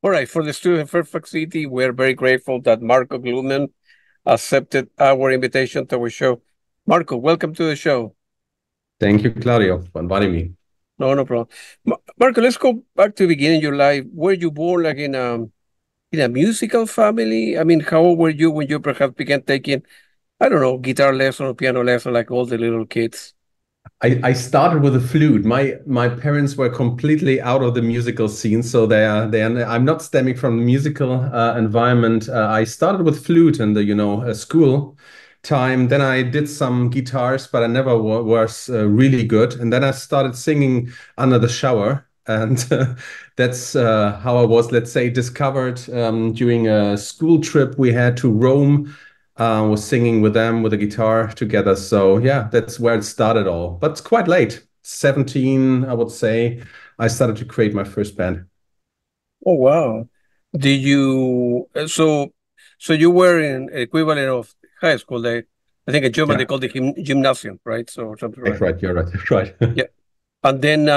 All right, for the studio in Fairfax City, we're very grateful that Marco Glühmann accepted our invitation to our show. Marco, welcome to the show. Thank you, Claudio, for inviting me. No problem. Marco, let's go back to the beginning of your life. Were you born like in a musical family? I mean, how old were you when you perhaps began taking, I don't know, guitar lesson or piano lesson like all the little kids? I started with a flute. My parents were completely out of the musical scene, so I'm not stemming from the musical environment. I started with flute in the school time. Then I did some guitars, but I never was really good. And then I started singing under the shower, and that's how I was, let's say, discovered during a school trip we had to Rome. Was singing with them with a guitar together. So yeah, that's where it started all. But it's quite late. 17, I would say, I started to create my first band. Oh, wow. Did you, so you were in equivalent of high school. I think in German Yeah, they call it gymnasium, right? So something that's right. right. You're right. That's right. Yeah. And then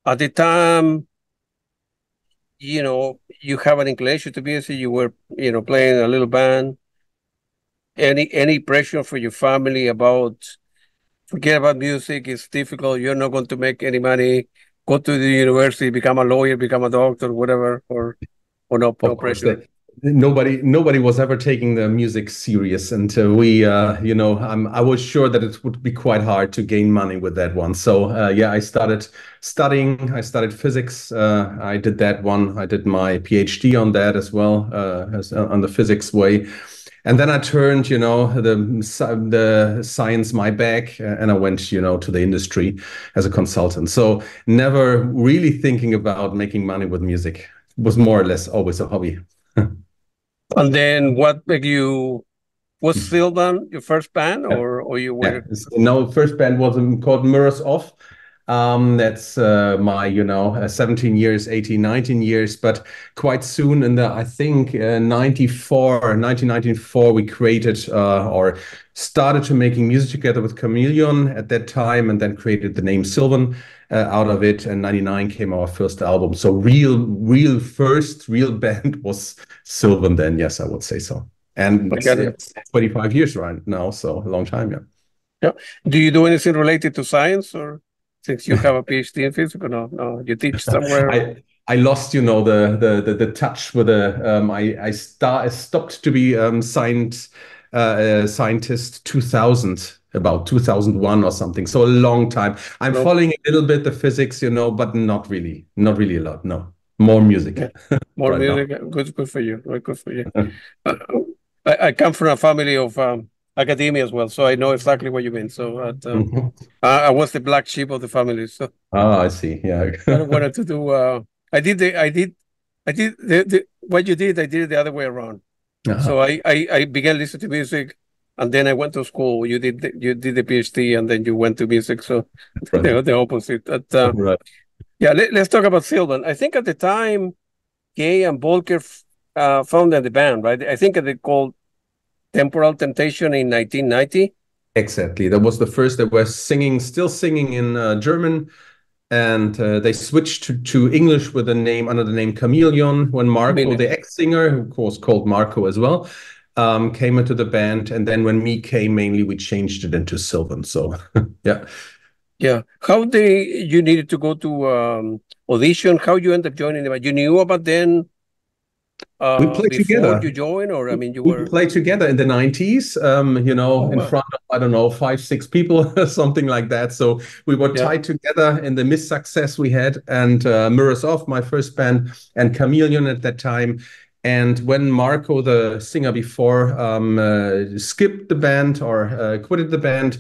at the time, you have an inclination to music. You were, playing a little band. Any pressure for your family about forget about music? It's difficult. You're not going to make any money. Go to the university, become a lawyer, become a doctor, whatever, or no Of course, pressure. nobody was ever taking the music serious, and I was sure that it would be quite hard to gain money with that one. So yeah, I started studying. I studied physics. I did that one. I did my PhD on that as well, on the physics way. And then I turned, the science my back, and I went, to the industry as a consultant. So never really thinking about making money with music. It was more or less always a hobby. And then what made you was Sylvan your first band Yeah. or you Yeah. were So, no, first band was called Mirrors Off. That's my, 17 years, 18, 19 years, but quite soon in the, I think, 1994, we created or started to making music together with Chameleon at that time, and then created the name Sylvan out of it. And 99 came our first album. So real band was Sylvan then. Yes, I would say so. And it's 25 years right now, so a long time, yeah. yeah. Do you do anything related to science or since you have a PhD in physics or no, you teach somewhere? I lost, the touch with I stopped to be scientist 2000, about 2001 or something. So a long time. I'm No. following a little bit the physics, but not really a lot. No, more music Yeah. More right now. music. Good for you. Very good for you. Uh, I come from a family of academia as well, so I know exactly what you mean. So Mhm. I was the black sheep of the family, so Ah, I see. Yeah. I wanted to do. I did what you did. I did it the other way around. So Ah, I began listening to music, and then I went to school. You did the PhD, and then you went to music. So right. the opposite. But Right. yeah, let's talk about Sylvan. I think at the time, Gay and Volker founded the band, right? I think they called Temporal Temptation in 1990. Exactly. That was the first. They were still singing in German, and they switched to English with the name under the name Chameleon when Marco, Chameleon. the ex-singer, who was called Marco as well, came into the band. And then when me came, mainly we changed it into Sylvan. So yeah, Yeah. You needed to go to audition? How you end up joining them? You knew about them we played before together. you joined, or I mean, you We were. played together in the 90s, Oh in wow. front of, I don't know, 5, 6 people, something like that. So we were Yeah. tied together in the Miss Success we had, and Mirrors Off, my first band, and Chameleon at that time. And when Marco, the singer before, skipped the band or quitted the band,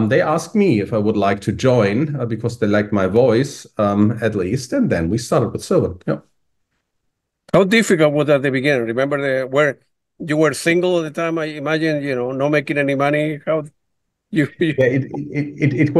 they asked me if I would like to join because they liked my voice, at least. And then we started with Sylvan. Yeah. How difficult was that at the beginning? Remember where you were single at the time? I imagine, not making any money. How you Yeah,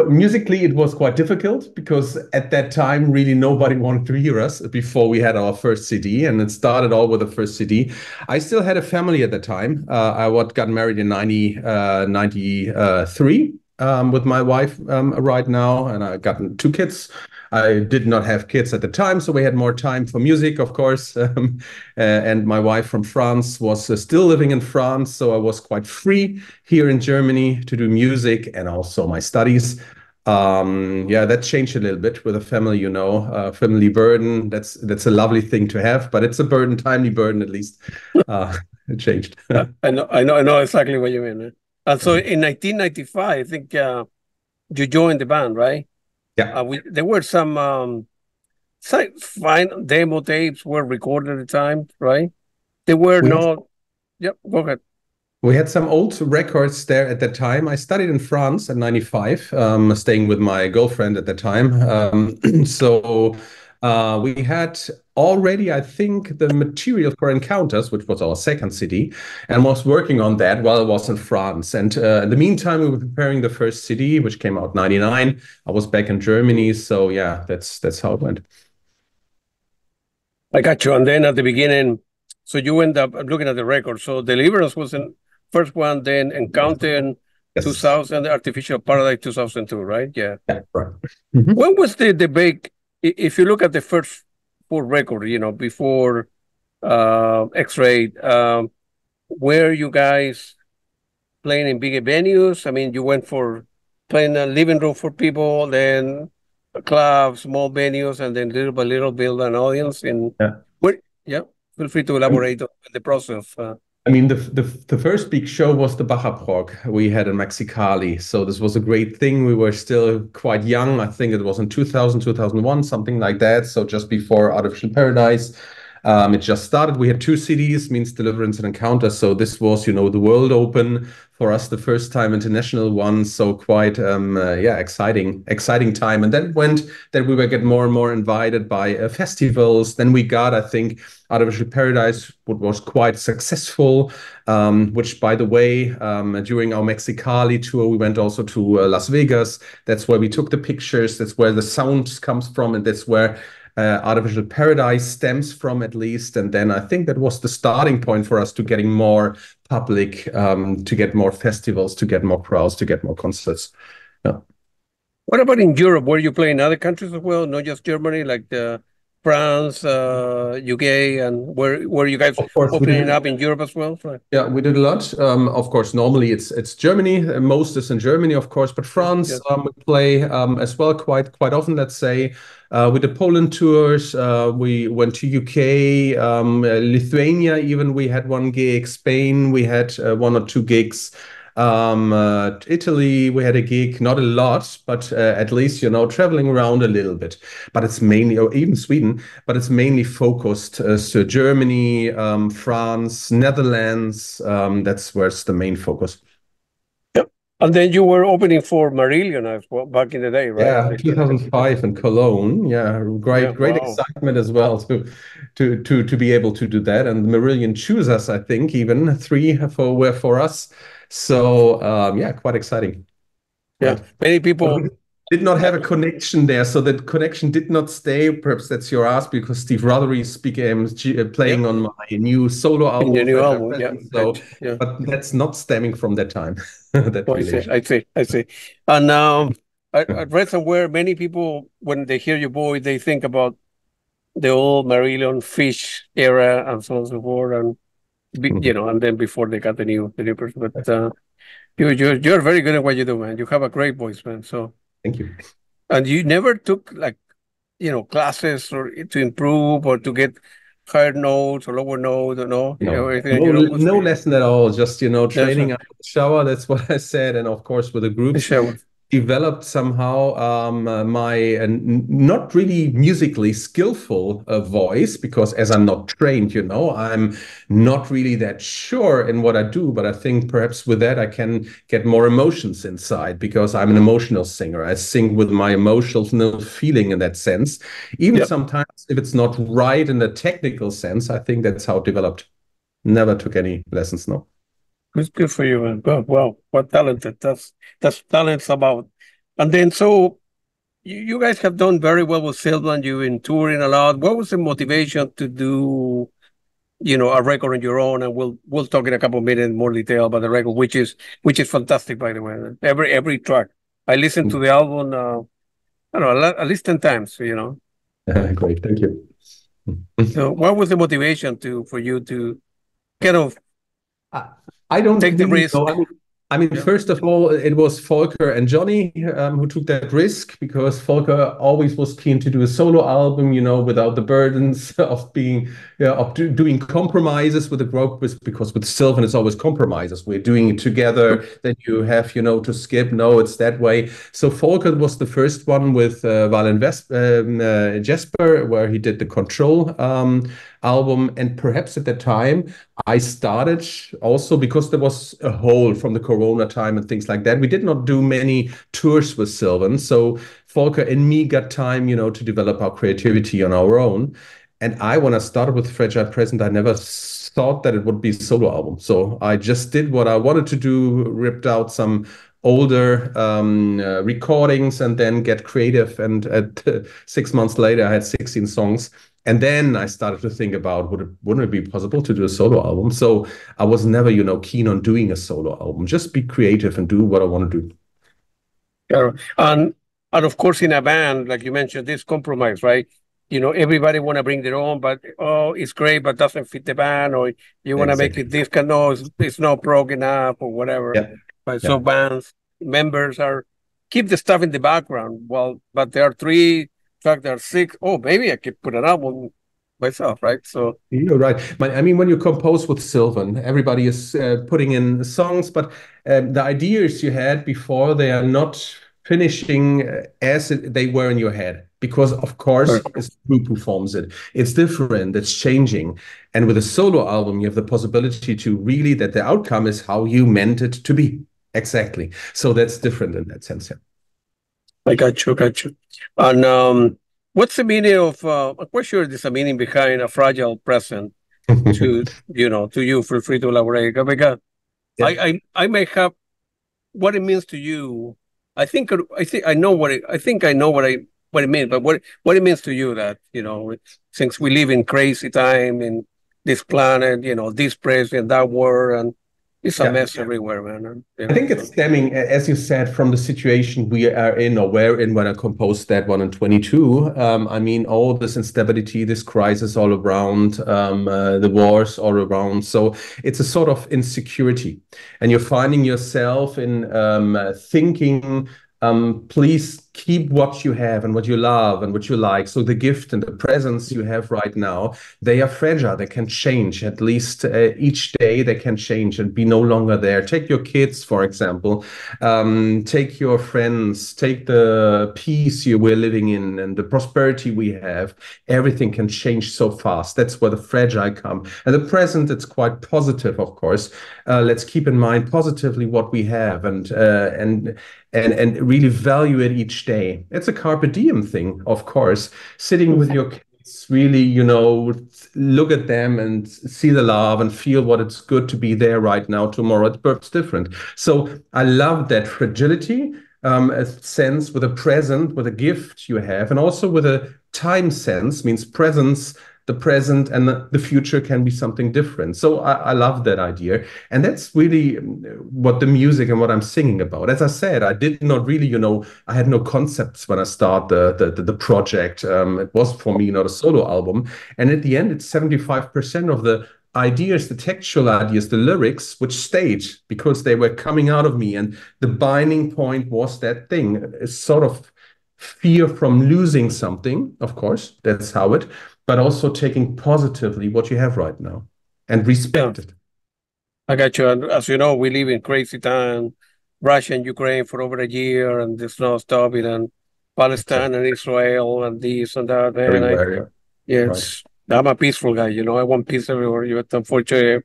musically it was quite difficult because at that time really nobody wanted to hear us before we had our first CD, and it started all with the first CD. I still had a family at the time. I got married in 93, with my wife right now, and I got two kids. I did not have kids at the time, so we had more time for music, of course. And my wife from France was still living in France, so I was quite free here in Germany to do music and also my studies. Yeah, that changed a little bit with a family, family burden. That's a lovely thing to have, but it's a burden, timely burden at least. It changed. I know exactly what you mean. And so in 1995, I think you joined the band, right? Yeah. There were some fine demo tapes were recorded at the time, right? They were We had, not. Yep, go ahead. we had some old records there at that time. I studied in France in 95, staying with my girlfriend at the time. So we had already, I think, the material for Encounters, which was our second CD, and was working on that while I was in France. And in the meantime, we were preparing the first CD, which came out 99. I was back in Germany. So yeah, that's how it went. I got you. And then at the beginning, so you end up looking at the record. So Deliverance was the first one, then Encounter Yes. 2000, Artificial Paradise 2002, right? Yeah. Yeah, right. Mhm. When was the debate? If you look at the first full record, before X-Ray, were you guys playing in bigger venues? I mean, you went for playing a living room for people, then a club, small venues, and then little by little build an audience. And Yeah. where, yeah, feel free to elaborate on the process. I mean, the first big show was the Baja Prog we had in Mexicali. So this was a great thing. We were still quite young. I think it was in 2000, 2001, something like that. So just before Artificial Paradise. It just started. We had two CDs, means Deliverance and Encounter. So this was, the world open for us, the first time international one. So quite, yeah, exciting time. And then it went that we were get more and more invited by festivals. Then we got, I think, Artificial Paradise, what was quite successful. Which, by the way, during our Mexicali tour, we went also to Las Vegas. That's where we took the pictures. That's where the sound comes from, and that's where Artificial Paradise stems from, at least. And then I think that was the starting point for us to getting more public, to get more festivals, to get more crowds, to get more concerts. Yeah. What about in Europe? Were you playing other countries as well, not just Germany, like France, UK, and were you guys Of course, we opening did. up in Europe as well? Yeah, we did a lot. Of course, normally it's Germany. Most is in Germany, of course, but France Yeah. we play as well quite often. Let's say we did Poland tours. We went to UK, Lithuania. Even we had one gig. Spain, we had one or two gigs. Italy, we had a gig, not a lot, but at least traveling around a little bit. But it's mainly, or even Sweden, but it's mainly focused so Germany, France, Netherlands. That's where's the main focus. Yep. And then you were opening for Marillion as well back in the day, right? Yeah, 2005 in Cologne. Yeah, Yeah. great Wow. excitement as well to be able to do that. And Marillion choose us, I think, even three for us. So yeah, quite exciting. Yeah. Right. Many But we people. did not have a connection there, so that connection did not stay. Perhaps that's your ask because Steve Rothery Yep. playing on my new solo In album the of new Red Hot album. Yeah. Peasant. So, Right. Yeah. but that's not stemming from that time, that Oh, I see. relation. I see. And I read somewhere many people, when they hear your voice, they think about the old Marillion Fish era and so on and so forth, and Mhm. and then before they got the new person. But you're very good at what you do, man. You have a great voice, man. So, Thank you. and you never took like classes or to improve or to get higher notes or lower notes or no No, everything. You know, was no lesson at all. Just, that's training out of the shower. That's what I said. And of course, with the a groups, shower. developed somehow my not really musically skillful voice because as I'm not trained, I'm not really that sure in what I do. But I think perhaps with that I can get more emotions inside because I'm an emotional singer. I sing with my emotional feeling in that sense. Even Yep. sometimes if it's not right in the technical sense, I think that's how it developed. Never took any lessons, no. It's good for you, man. Wow, what talented. That's talent's about. And then so you guys have done very well with Sylvan. You've been touring a lot. What was the motivation to do a record on your own, and we'll talk in a couple of minutes more detail about the record, which is fantastic, by the way. Every track I listened to the album, I don't know, at least 10 times. Great, thank you. So, what was the motivation for you to kind of I don't take the really risk? know. I mean, Yeah. first of all, it was Volker and Johnny who took that risk, because Volker always was keen to do a solo album, without the burdens of doing compromises with the group. Because with Sylvan, it's always compromises. We're doing it together. Then you have, to skip. No, it's that way. So Volker was the first one with Val and Jesper, where he did the Control album, and perhaps at that time I started also because there was a hole from the Corona time and things like that. We did not do many tours with Sylvan, so Volker and me got time, to develop our creativity on our own. And when I started with Fragile Present, I never thought that it would be a solo album. So I just did what I wanted to do, ripped out some older recordings, and then get creative. And at 6 months later, I had 16 songs. And then I started to think about, wouldn't it be possible to do a solo album? So I was never, keen on doing a solo album. Just be creative and do what I want to do. Yeah. And of course, in a band, like you mentioned, this compromise, right? Everybody want to bring their own, but it's great, but doesn't fit the band, or you want to make it this kind. No, it's not prog enough, or whatever. Yeah. But some bands members keep the stuff in the background. Well, but there are 3. In fact, there are 6. Oh, maybe I could put an album myself, right? So you're right. I mean, when you compose with Sylvan, everybody is putting in songs, but the ideas you had before, they are not finishing as they were in your head, because of course it's the group who forms it. It's different, it's changing. And with a solo album, you have the possibility to really, that the outcome is how you meant it to be. Exactly. So that's different in that sense. Yeah. I got you. And what's the meaning of? I'm quite sure there's a meaning behind a fragile present to you. Feel free to elaborate, because I may have what it means to you. I think I know what it means, but what it means to you, that since we live in crazy time in this planet, this president, that war, and it's a mess everywhere, man. I think it's stemming, as you said, from the situation we are in, or were in, when I composed that one in 22. I mean, all this instability, this crisis all around, the wars all around. So it's a sort of insecurity. And you're finding yourself in thinking, please keep what you have and what you love and what you like. So the gift and the presents you have right now, they are fragile. They can change. At least each day they can change and be no longer there. Take your kids, for example. Take your friends. Take the peace we're living in and the prosperity we have. Everything can change so fast. That's where the fragile come. And the present, it's quite positive, of course. Let's keep in mind positively what we have, and really value it each day. It's a carpe diem thing, of course. Sitting with your kids, really, look at them and see the love and feel what it's good to be there right now. Tomorrow it's perhaps different. So I love that fragility, a sense with a present, with a gift you have, and also with a time sense, means presence. The present and the future can be something different. So I love that idea. And that's really what the music and what I'm singing about. As I said, I did not really, I had no concepts when I started the project. It was, for me, not a solo album. And at the end, it's 75% of the ideas, the textual ideas, the lyrics, which stayed because they were coming out of me. And the binding point was that thing, a sort of fear from losing something, of course, that's how it, but also taking positively what you have right now and respect it. I got you. And as you know, we live in crazy time, Russia and Ukraine for over a year, and there's no stopping, and Palestine and Israel and this and that. Everywhere, I'm a peaceful guy, I want peace everywhere. But unfortunately,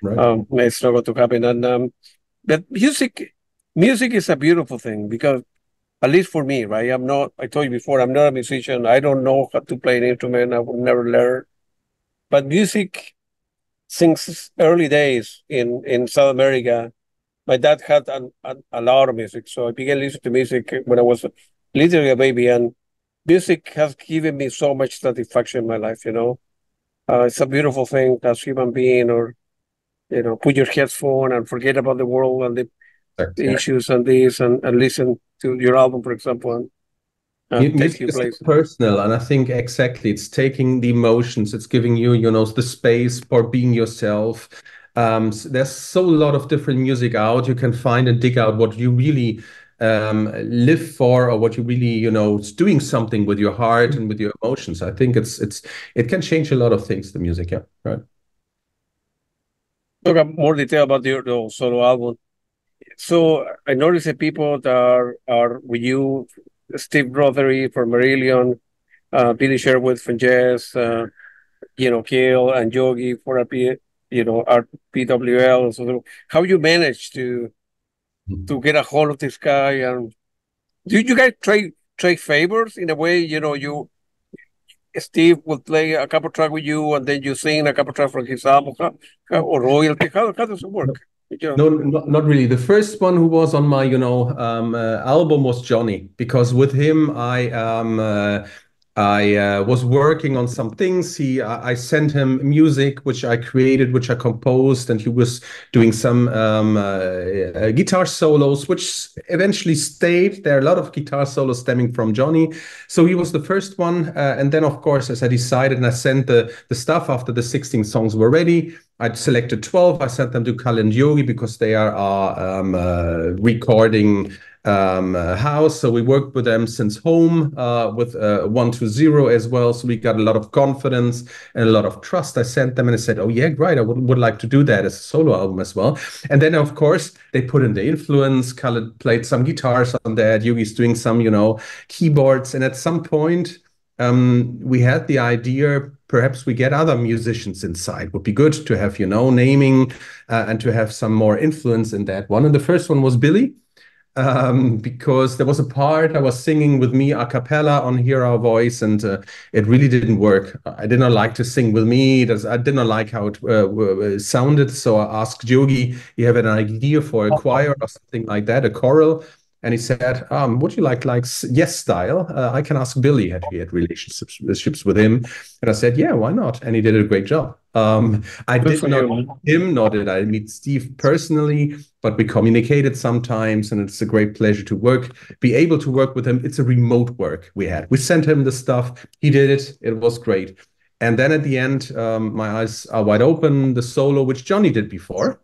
it's not going to happen. And but music is a beautiful thing, because at least for me, right? I told you before, I'm not a musician. I don't know how to play an instrument. I would never learn. But music, since early days in South America, my dad had a lot of music. So I began listening to music when I was literally a baby. And music has given me so much satisfaction in my life, It's a beautiful thing as human being, or put your headphone and forget about the world and the issues and this, and listen to your album, for example, and take Music you is so places. personal, and I think exactly it's taking the emotions, it's giving you, the space for being yourself. There's so a lot of different music out. You can find and dig out what you really live for, or what you really, it's doing something with your heart and with your emotions. I think it can change a lot of things, the music. Yeah, right. Talk more detail about the solo album. So I noticed that people that are with you, Steve Rothery for Marillion, Billy Sherwood from Jazz, Kill and Yogi for RPWL. So how you manage to get a hold of this guy, and do you guys trade favors in a way? You Steve will play a couple tracks with you, and then you sing a couple tracks from his album, or royalty. How does it work? No, not really. The first one who was on my, album was Johnny, because with him I was working on some things. I sent him music which I created, which I composed, and he was doing some guitar solos, which eventually stayed. There are a lot of guitar solos stemming from Johnny, so he was the first one. And then, of course, as I decided, and I sent the stuff after the 16 songs were ready. I selected 12. I sent them to Kal and Yogi because they are our recording house. So we worked with them since home with 120 as well. So we got a lot of confidence and a lot of trust. I sent them and I said, oh, yeah, great. I would like to do that as a solo album as well. And then, of course, they put in the influence. Khaled played some guitars on that. Yogi's doing some, keyboards. And at some point, we had the idea, perhaps we get other musicians inside. Would be good to have, naming and to have some more influence in that one. And the first one was Billy, because there was a part I was singing with me a cappella on Hear Our Voice, and it really didn't work. I did not like to sing with me. I did not like how it sounded. So I asked Yogi, you have an idea for a choir or something like that, a choral? And he said, would you like Yes style? I can ask Billy. He had relationships with him. And I said, yeah, why not? And he did a great job. I did not meet him, nor did I meet Steve personally, but we communicated sometimes, and it's a great pleasure to be able to work with him. It's a remote work we had. We sent him the stuff. He did it. It was great. And then at the end, my eyes are wide open. The solo, which Johnny did before,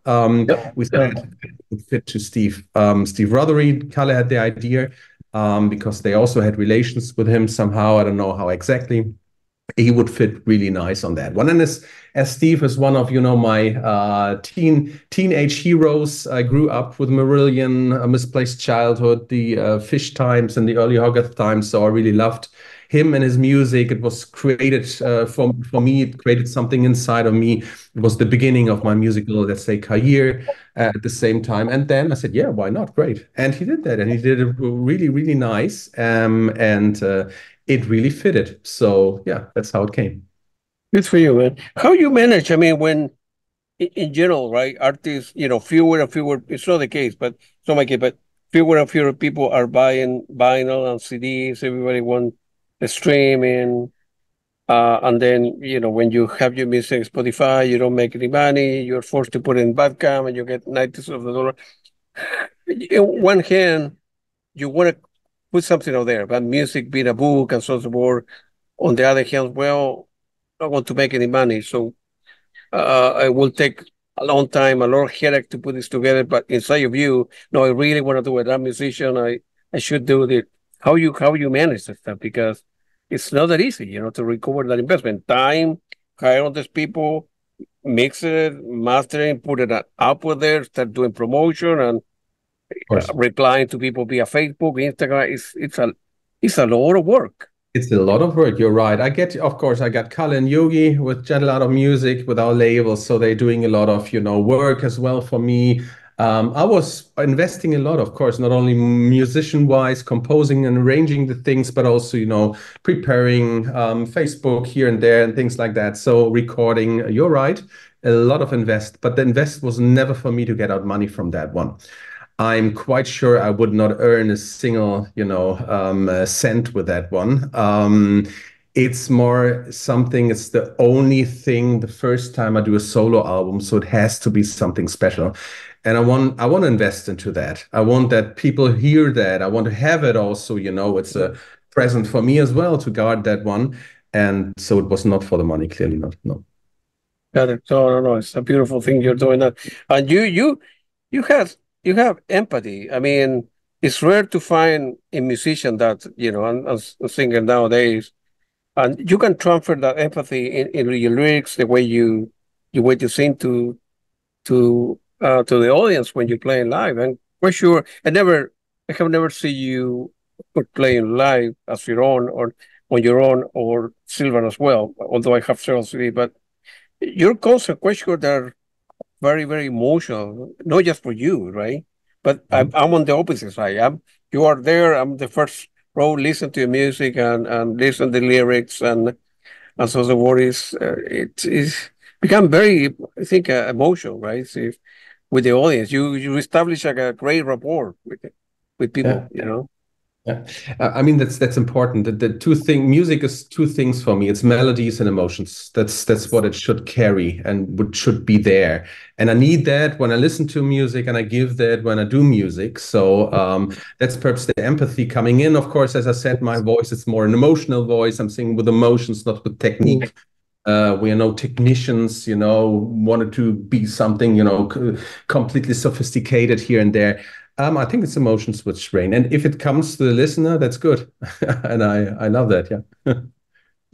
we said it would fit to Steve. Steve Rothery, Kalle had the idea because they also had relations with him somehow. I don't know how exactly. He would fit really nice on that one. And as Steve is one of, my teenage heroes, I grew up with Marillion, A Misplaced Childhood, the Fish times and the early Hogarth times. So I really loved him and his music. It was created for me. It created something inside of me. It was the beginning of my musical, let's say, career at the same time. And then I said, yeah, why not? Great. And he did that. And he did it really, really nice. It really fitted. So yeah, that's how it came. Good for you, man. How you manage? I mean, when in general, right, artists, fewer and fewer. It's not the case, but it's not my case. But fewer and fewer people are buying vinyl and CDs. Everybody wants the streaming, and then when you have your music Spotify, you don't make any money. You're forced to put in Bandcamp, and you get $90 of the dollar. In one hand, you want to put something out there, but music being a book and so on and so forth. On the other hand, well, I don't want to make any money, so it will take a long time, a lot of headache to put this together. But inside of you, no, I really want to do it. I'm a musician. I should do it. How you manage that stuff? Because it's not that easy, to recover that investment. Time, hire all these people, mix it, mastering, put it up with there, start doing promotion, and replying to people via Facebook, Instagram. It's a lot of work. It's a lot of work. You're right. Of course, I got Kalle and Yogi with Jet a lot of music with our labels, so they're doing a lot of work as well for me. I was investing a lot, of course, not only musician-wise, composing and arranging the things, but also preparing Facebook here and there and things like that. So recording, you're right, a lot of invest, but the invest was never for me to get out money from that one. I'm quite sure I would not earn a single, cent with that one. It's more something, it's the only thing, the first time I do a solo album, so it has to be something special. And I want to invest into that. I want that people hear that. I want to have it also, it's a present for me as well to guard that one. And so it was not for the money, clearly not. No. Got it. So no, no, it's a beautiful thing you're doing that, and you have you have empathy. I mean, it's rare to find a musician that and a singer nowadays, and you can transfer that empathy in your lyrics, the way you way to sing to the audience when you're playing live. And for sure, I have never seen you playing live as your own or on your own or Sylvan as well. Although I have several CD, but your concert questions are very, very emotional, not just for you, right? But Mhm. I'm on the opposite side. You are there. I'm the first row, listen to your music and listen to the lyrics and so the word is it is become very, I think, emotional, right? So with the audience, you establish like a great rapport with Yeah. people, you know. Yeah, I mean that's important. The two thing music is two things for me. It's melodies and emotions. That's what it should carry and what should be there. And I need that when I listen to music, and I give that when I do music. So that's perhaps the empathy coming in. Of course, as I said, my voice is more an emotional voice. I'm singing with emotions, not with Mm. technique. We are no technicians, wanted to be something, completely sophisticated here and there. I think it's emotions which reign, and if it comes to the listener, that's good, and I love that. Yeah,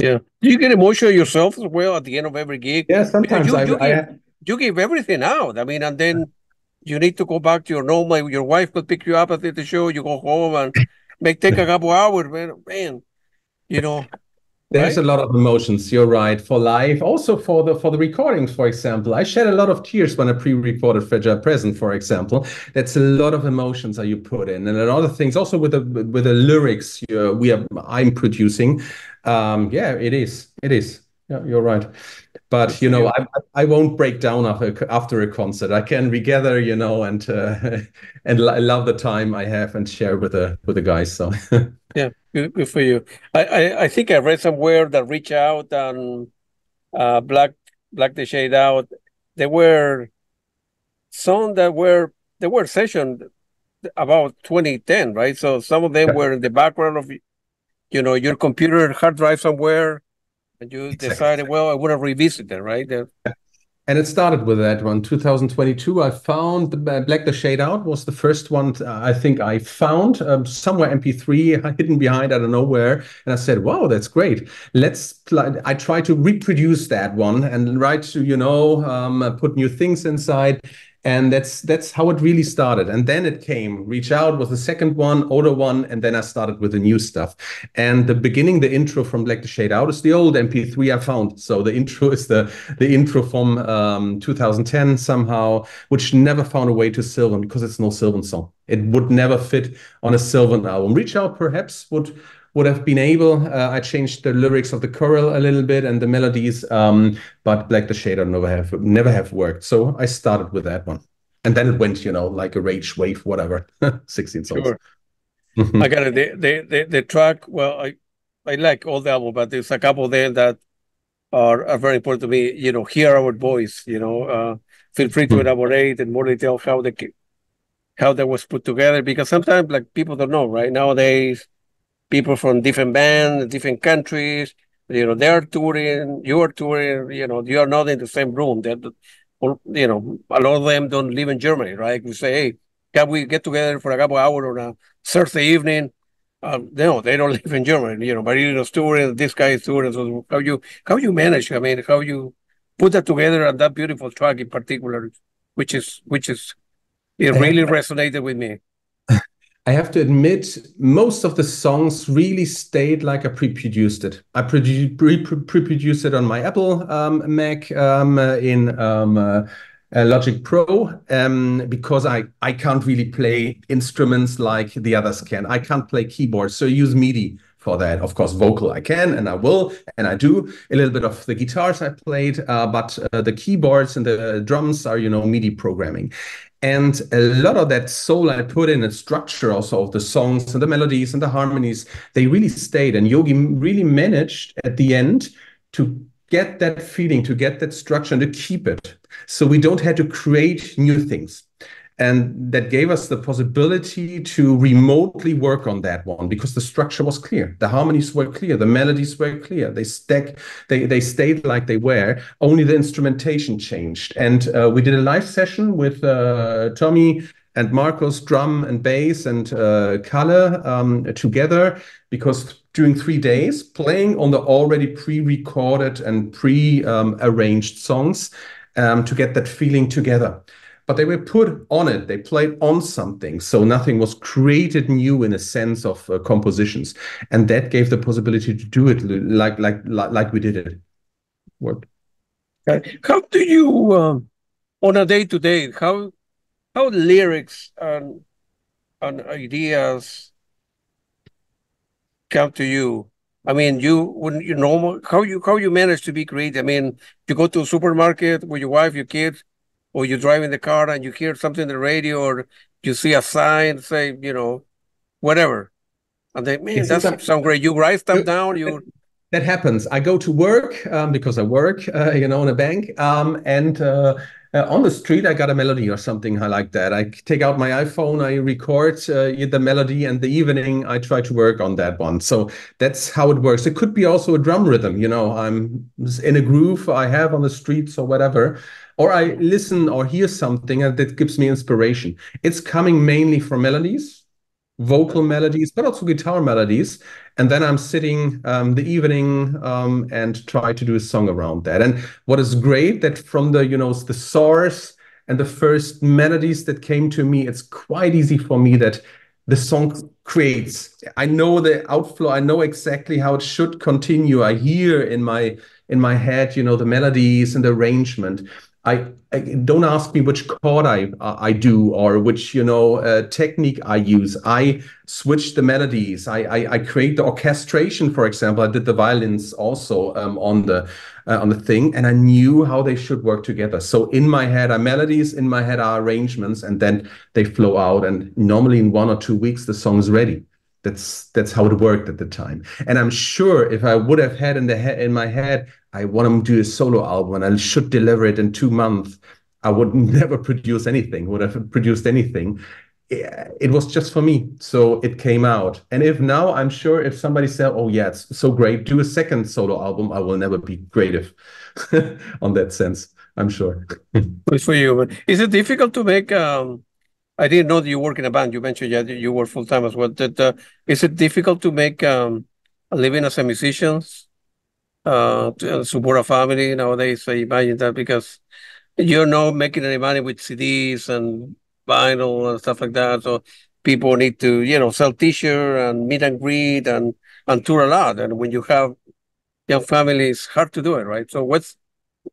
Yeah. Do you get emotional yourself as well at the end of every gig? yeah. Because Sometimes you give everything out. I mean, and then you need to go back to your normal. Your wife could pick you up at the show. You go home and make take a couple hours, man. You know, There's a right? lot of emotions. You're right. For live, also for the recordings, for example, I shed a lot of tears when I pre-recorded Fragile Present, for example. That's a lot of emotions that you put in, and a lot of things. Also with the lyrics I'm producing. Yeah, it is. It is. Yeah, you're right. Good But for you. I won't break down after a concert. I can regather, and and love the time I have and share with the guys. So. Yeah, good for you. I think I read somewhere that Reach Out and Black the Shade Out, there were some that were sessions about 2010, right? So some of them were in the background of your computer hard drive somewhere, and you Exactly. decided, well, I want to revisit it, right? And it started with that one, 2022. I found Black the Shade Out was the first one I think I found somewhere MP3 hidden behind, I don't know where. And I said, wow, that's great. I try to reproduce that one and write to, put new things inside. And that's how it really started. And then it came. Reach Out was the second one, older one, and then I started with the new stuff. And the intro from Black the Shade Out is the old MP3 I found. So the intro is the intro from 2010 somehow, which never found a way to Sylvan because it's no Sylvan song. It would never fit on a Sylvan album. Reach Out perhaps would have been able. I changed the lyrics of the choral a little bit and the melodies, but Black the Shader never have worked. So I started with that one, and then it went, like a rage wave, whatever, 16 songs. Sure. I got it. The track. Well, I like all the album, but there's a couple there that are very important to me. Hear our voice. Feel free to elaborate and more detail how that was put together, because sometimes like people don't know, right? Nowadays, people from different bands, different countries, they're touring, you're touring, you're not in the same room. Or, a lot of them don't live in Germany, right? We say, hey, can we get together for a couple hours on a Thursday evening? No, they don't live in Germany, but touring, this guy is touring. So how you manage? I mean, how you put that together and that beautiful track in particular, which is it really resonated with me. I have to admit, most of the songs really stayed like I pre-produced it. I pre-produced it on my Apple Mac in Logic Pro because I can't really play instruments like the others can. I can't play keyboards, so I use MIDI for that. Of course, vocal I can, and I will, and I do. A little bit of the guitars I played, but the keyboards and the drums are, MIDI programming. And a lot of that soul I put in, a structure also of the songs and the melodies and the harmonies, they really stayed. And Yogi really managed at the end to get that feeling, to get that structure and to keep it. So we don't have to create new things. And that gave us the possibility to remotely work on that one because the structure was clear. The harmonies were clear. The melodies were clear. They stayed like they were. Only the instrumentation changed. And we did a live session with Tommy and Marco's drum and bass and Kalle together because during 3 days, playing on the already pre-recorded and pre-arranged songs to get that feeling together. But they were put on it. They played on something. So nothing was created new in a sense of compositions. And that gave the possibility to do it like we did it. Worked. How do you, on a day-to-day, how lyrics and ideas come to you? I mean, how you manage to be creative? I mean, you go to a supermarket with your wife, your kids, or you drive in the car and you hear something on the radio, or you see a sign, say, whatever. And they, man, that sounds great. You write stuff down. That happens. I go to work because I work, in a bank. And on the street, I got a melody or something like that. I take out my iPhone, I record the melody, and the evening I try to work on that one. So that's how it works. It could be also a drum rhythm. I'm in a groove I have on the streets or whatever. Or I listen or hear something and that gives me inspiration. It's coming mainly from melodies, vocal melodies, but also guitar melodies. And then I'm sitting the evening and try to do a song around that. And what is great that from the source and the first melodies that came to me, it's quite easy for me that the song creates. I know the outflow. I know exactly how it should continue. I hear in my head, the melodies and the arrangement. I don't ask me which chord I do or which technique I use. I switch the melodies. I create the orchestration. For example, I did the violins also on the thing, and I knew how they should work together. So in my head are melodies, in my head are arrangements, and then they flow out. And normally in 1 or 2 weeks the song's ready. That's how it worked at the time. And I'm sure if I would have had in my head, I want to do a solo album and I should deliver it in 2 months, I would never produce anything, would have produced anything. It was just for me. So it came out. And if now, I'm sure if somebody said, oh yeah, it's so great, do a second solo album, I will never be creative on that sense, I'm sure. Good for you. Is it difficult to make... I didn't know that you work in a band. You mentioned you work full-time as well. Is it difficult to make a living as a musician, to support a family nowadays? I imagine that because you're not making any money with CDs and vinyl and stuff like that. So people need to, sell T-shirts and meet and greet and tour a lot. And when you have young family, it's hard to do it, right? So what's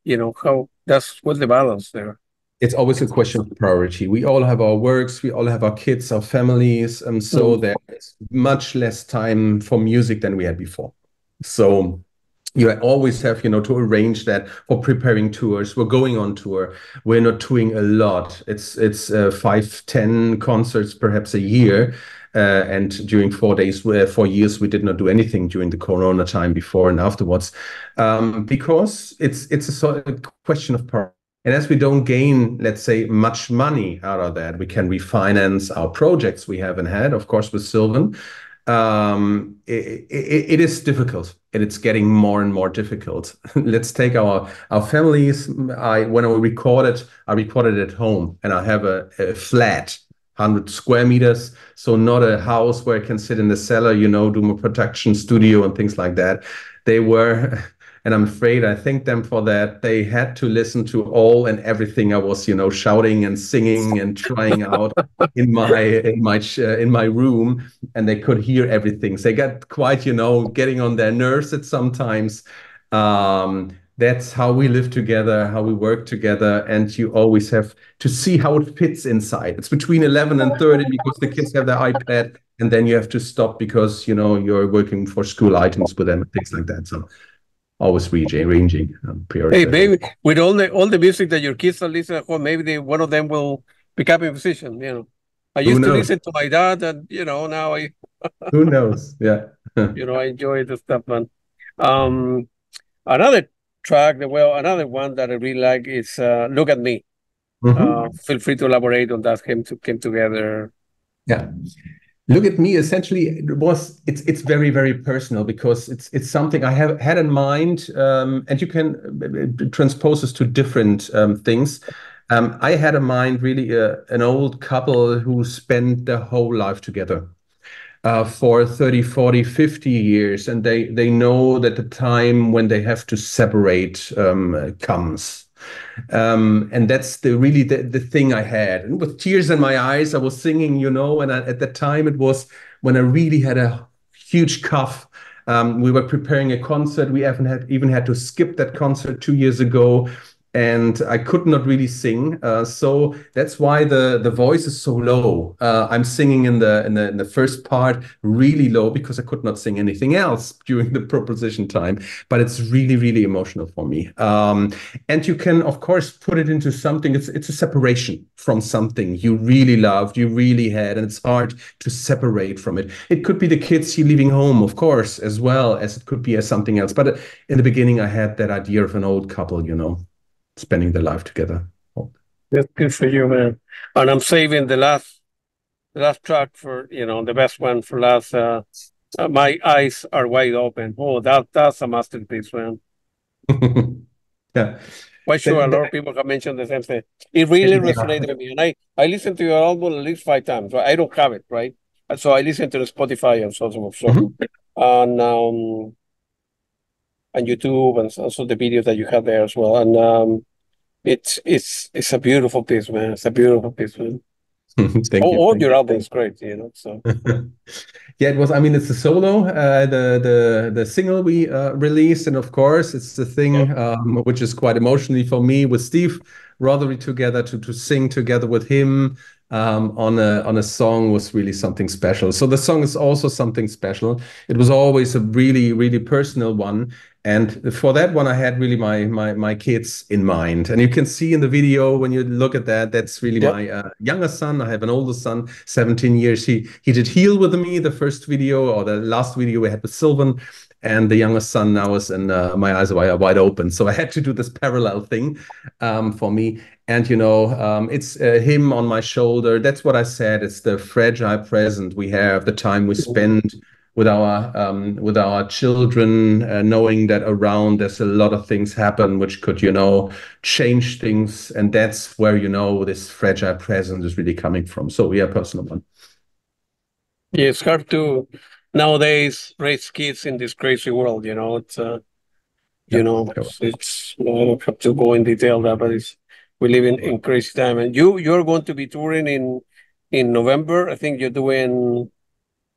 the balance there? It's always a question of priority. We all have our works, we all have our kids, our families, and so there's much less time for music than we had before. So you always have, to arrange that for preparing tours. We're going on tour. We're not touring a lot. It's 5-10 concerts perhaps a year. And during 4 years, we did not do anything during the Corona time before and afterwards, because it's a question of priority. And as we don't gain, let's say, much money out of that, we can refinance our projects we have in head, of course, with Sylvan. It is difficult, and it's getting more and more difficult. Let's take our families. When I recorded at home, and I have a flat, 100 square meters, so not a house where I can sit in the cellar, do my production studio and things like that. They were... And I'm afraid I thank them for that. They had to listen to all and everything I was, shouting and singing and trying out in my room, and they could hear everything. So they got quite, getting on their nerves at sometimes. That's how we live together, how we work together, and you always have to see how it fits inside. It's between 11 and 30 because the kids have their iPad, and then you have to stop because you're working for school items with them and things like that. So. Always arranging. Hey, maybe with all the music that your kids are listening at home, maybe one of them will become a musician. I Who used to knows? listen to my dad, and now I Who knows? Yeah. I enjoy the stuff, man. Um, Another another one that I really like is "Look at Me." Hmm. Feel free to elaborate on that. Came together. Yeah. Look at Me, essentially, it's very, very personal because it's something I have had in mind, and you can transpose this to different things. I had in mind really an old couple who spent their whole life together for 30, 40, 50 years, and they know that the time when they have to separate comes. And that's the thing I had. And with tears in my eyes, I was singing, and at the time it was when I really had a huge cough. We were preparing a concert. We even had to skip that concert 2 years ago, and I could not really sing. So that's why the voice is so low. I'm singing in the first part really low because I could not sing anything else during the proposition time. But it's really, really emotional for me. And you can, of course, put it into something. It's a separation from something you really loved, you really had, and it's hard to separate from it. It could be the kids you leaving home, of course, as well as it could be as something else. But in the beginning, I had that idea of an old couple, spending their life together. That's good for you, man. And I'm saving the last track for the best one for last. My eyes are wide open. Oh, that's a masterpiece, man. Yeah. Quite sure a lot of people have mentioned the same thing. It really resonated with me, and I listened to your album at least 5 times. Right? I don't have it, right? And so I listen to the Spotify and so on, Mhm. and YouTube and also the videos that you have there as well. And it's a beautiful piece, man. It's a beautiful piece, man. Thank you. All your album is great, So Yeah, it was. I mean, it's a solo, the single we released, and of course, it's the yeah, thing which is quite emotionally for me with Steve Rothery together to sing together with him on a song was really something special. So the song is also something special. It was always a really, really personal one. And for that one, I had really my kids in mind. And you can see in the video when you look at that, that's really yeah. my younger son. I have an older son, 17 years. He did Heal with me, the first video or the last video we had with Sylvan. And the youngest son now is in my eyes are wide open. So I had to do this parallel thing for me. And it's him on my shoulder. That's what I said. It's the fragile present we have, the time we spend with our children, knowing that around there's a lot of things happen which could change things, and that's where this fragile present is really coming from. So yeah, personal one. Yeah, it's hard to nowadays raise kids in this crazy world. It's Yeah. I don't have to go in detail that, but we live in crazy time. And you're going to be touring in November. I think you're doing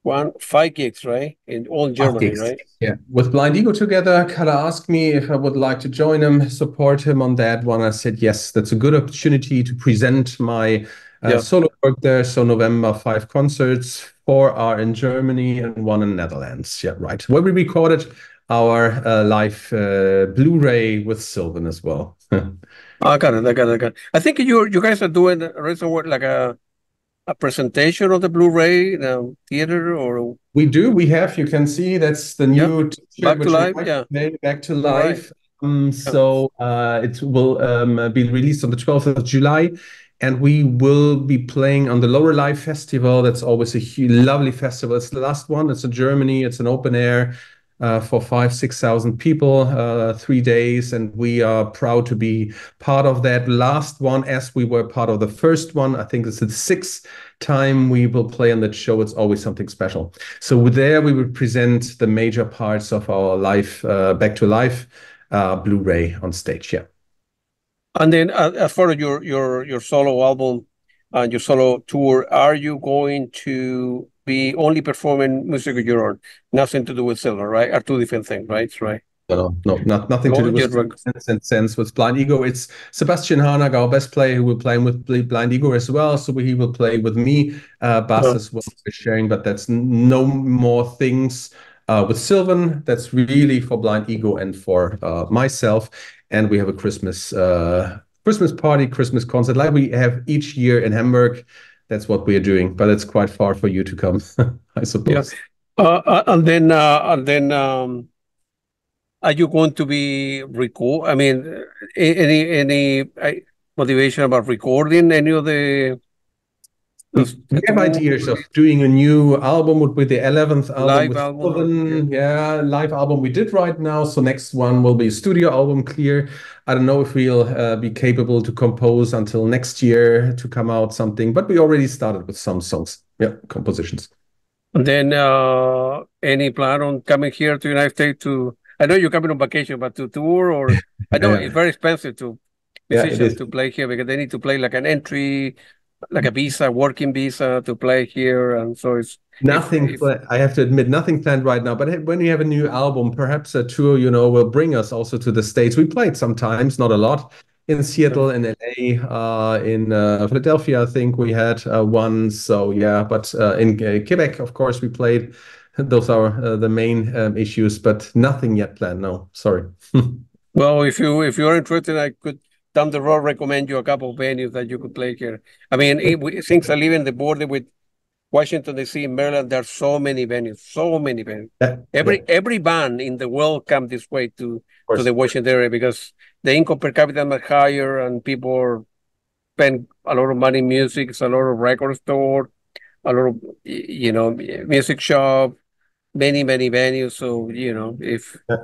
5 gigs, right? In all Germany, Gigs. right? Yeah, with Blind Ego together, Kala asked me if I would like to join him, support him on that one. I said yes, that's a good opportunity to present my Yeah. solo work there. So November, 5 concerts, 4 are in Germany and 1 in Netherlands. Yeah, right. Where we recorded our live Blu-ray with Sylvan as well. I got it. I got it. I got it. I think you guys are doing a recent work like a presentation of the Blu-ray theater or We have, you can see that's the yeah, new t-shirt back to which we life. might Yeah. play back to All right. life. Yeah. So it will be released on the 12th of July, and we will be playing on the Lower Life Festival. That's always a lovely festival. It's the last one. It's in Germany. It's an open air for 5,000-6,000 people, 3 days, and we are proud to be part of that last one, as we were part of the first one. I think it's the 6th time we will play on that show. It's always something special. So there we will present the major parts of our life, Back to Life Blu-ray on stage. Yeah. And then as far as your solo album and your solo tour, are you going to be only performing music of your own? Nothing to do with Silver, right? Are two different things, right? Right. No, nothing to No, do with sense with Blind Ego. It's Sebastian Harnag, our bass player, who will play with Blind Ego as well. So he will play with me, bass as well, we're sharing. But that's no more things with Sylvan. That's really for Blind Ego and for myself. And we have a Christmas Christmas party, Christmas concert, like we have each year in Hamburg. That's what we are doing, but it's quite far for you to come, I Yeah. suppose. Are you going to be record? I mean, any motivation about recording any of We the have tour ideas of doing a new album, would be the 11th album live with album? Sylvan. Yeah, live album we did right now. So next one will be studio album clear. I don't know if we'll be capable to compose until next year to come out something, but we already started with some songs. Yeah, compositions. And then any plan on coming here to United States to? I know you're coming on vacation, but to tour or I know Yeah, it's very expensive to yeah, it musicians is. to play here because they need to play like an entry, like a visa, working visa to play here, and so it's if I have to admit, nothing planned right now. But when you have a new album, perhaps a tour, will bring us also to the States. We played sometimes, not a lot, in Seattle, in LA, in Philadelphia. I think we had one. So yeah, but in Quebec, of course, we played. Those are the main issues, but nothing yet planned. No, sorry. well, if you're interested, I could down the road recommend you a couple of venues that you could play here. I mean, since I live in the border with Washington D.C. and Maryland, there are so many venues, so many venues. Yeah, Every band in the world come this way of to the course. Washington area because the income per capita is much higher and people spend a lot of money in music. It's a lot of record store, a lot of music shop, many venues. So if Yeah.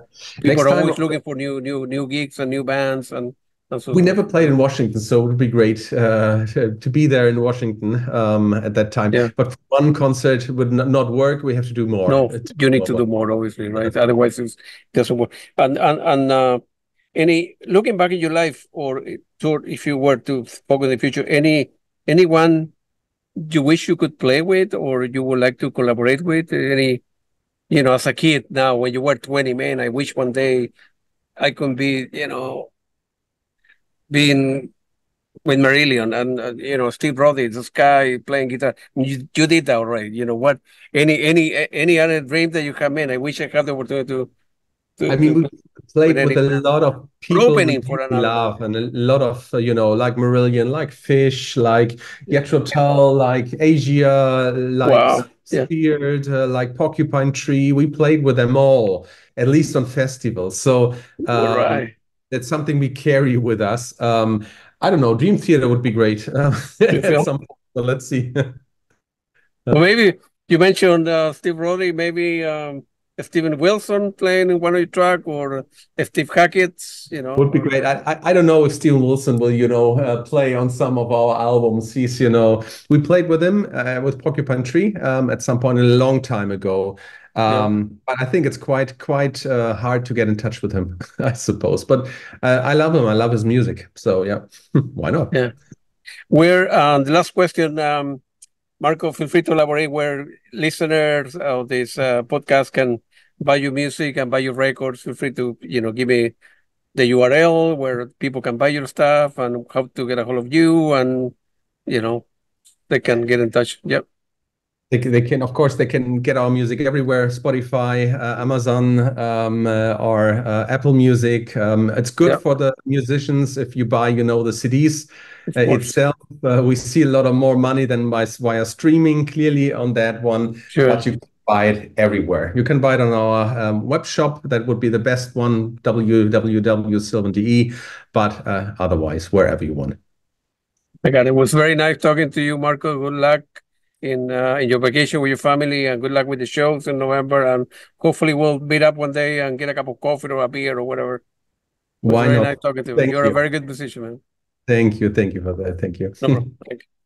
people Next are time, always looking for new gigs and new bands and so we forth. never played in Washington, so it would be great to be there in Washington at that time. Yeah. But one concert would not work. We have to do more. No, you need to do more, obviously, right? Otherwise, it doesn't work. And any looking back in your life, or if you were to focus in the future, anyone you wish you could play with, or you would like to collaborate with? Any, as a kid now, when you were 20, man, I wish one day I could be, being with Marillion and Steve Roddy, this guy playing guitar. You did that already. You know what? Any other dream that you have, man? I wish I had the opportunity I to mean, we play with played with a anyone. lot of Or people we opening for really another one. love, and a lot of, like Marillion, like Fish, like Yeah. Jethro Tull, like Asia, like Wow. Yeah. Spirit, like Porcupine Tree. We played with them all, at least on festivals. So All um, right. that's something we carry with us. I don't know, Dream Theater would be great You at feel? some point. So let's see. Well, maybe you mentioned Steve Roddy, maybe Steven Wilson playing in one of your track, or Steve Hackett's, Would be great. I don't know if Steven Wilson will, play on some of our albums. He's, we played with him with Porcupine Tree at some point a long time ago. yeah, But I think it's quite hard to get in touch with him, I suppose. But I love him. I love his music. So yeah, why not? yeah. Where the last question, Marco, feel free to elaborate where listeners of this podcast can buy your music and buy your records. Feel free to, give me the URL where people can buy your stuff and how to get a hold of you and, they can get in touch. Yep. They can, of course, they can get our music everywhere: Spotify, Amazon, or Apple Music. It's good Yep. for the musicians if you buy, the CDs Of course. itself. We see a lot of more money than via streaming, clearly on that one, Sure. but you can buy it everywhere. You can buy it on our web shop. That would be the best one, www.sylvan.de, but otherwise, wherever you want. I got it. It was very nice talking to you, Marco. Good luck in your vacation with your family, and good luck with the shows in November. And hopefully, we'll meet up one day and get a cup of coffee or a beer or whatever. It was Why very nice not? talking to you. Thank You're a you. very good musician, man. Thank you. Thank you for that. Thank you. No problem. Thank you.